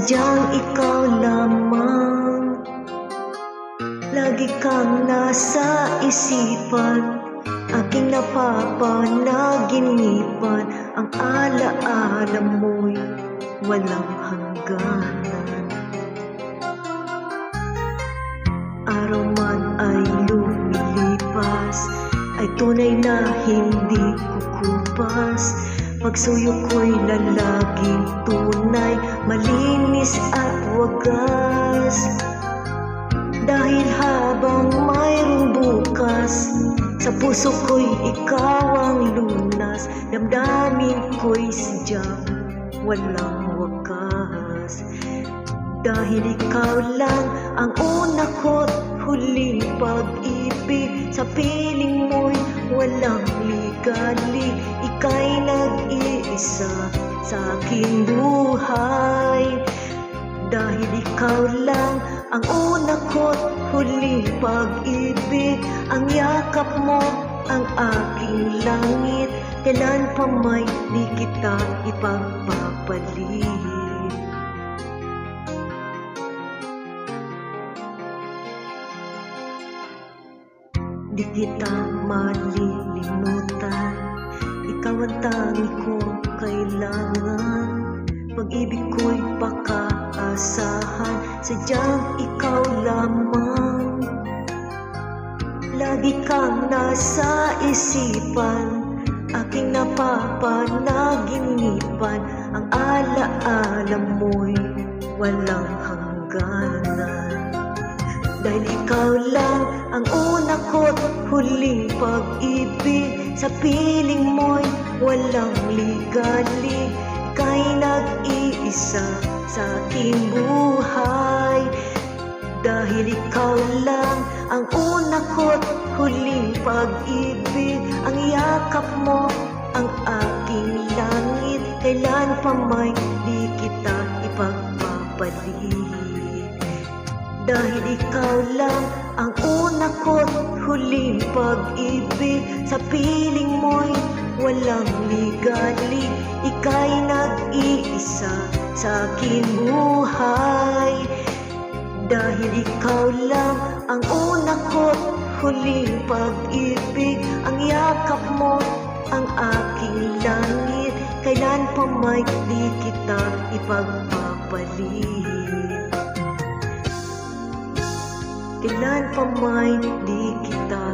sadyang ikaw lamang. Lagi kang nasa isipan, aking napapanaginipan. Ang alaala mo'y walang hangganan. Araw man ay lumilipas, ay tunay na hindi kukupas. Pagsuyo ko'y lalaging tunay, malinis at wagas. Dahil habang mayroong bukas, sa puso ko'y ikaw ang lunas. Damdamin ko'y sadyang walang wakas. Dahil ikaw lang ang una ko't huling pag-ibig. Sa piling mo'y walang ligali, ika'y nag-iisa sa aking buhay. Dahil ikaw lang ang una ko't huling pag-ibig. Ang yakap mo ang aking langit, kailan pa may di kita ipagpapalit. Di kita malilimutan, ikaw ang tangi kong kailangan. Pag-ibig ko'y pakaasahan, sadyang ikaw lamang. Lagi kang nasa isipan, aking napapanaginipan. Ang alaala mo'y walang hangganan. Dahil ikaw lang ang una ko't huling pag-ibig. Sa piling mo'y walang ligali, ika'y nag-iisa sa aking buhay. Dahil ikaw lang ang una ko't huling pag-ibig. Ang yakap mo ang aking langit, kailan pa may di kita ipagpapalit. Dahil ikaw lang ang una ko't huling pag-ibig. Sa piling mo'y walang ligali, ika'y nag-iisa sa aking buhay. Dahil ikaw lang ang una ko't huling pag-ibig. Ang yakap mo ang aking langit, kailan pa may di kita ipagpapalit. Kailan pa may di kita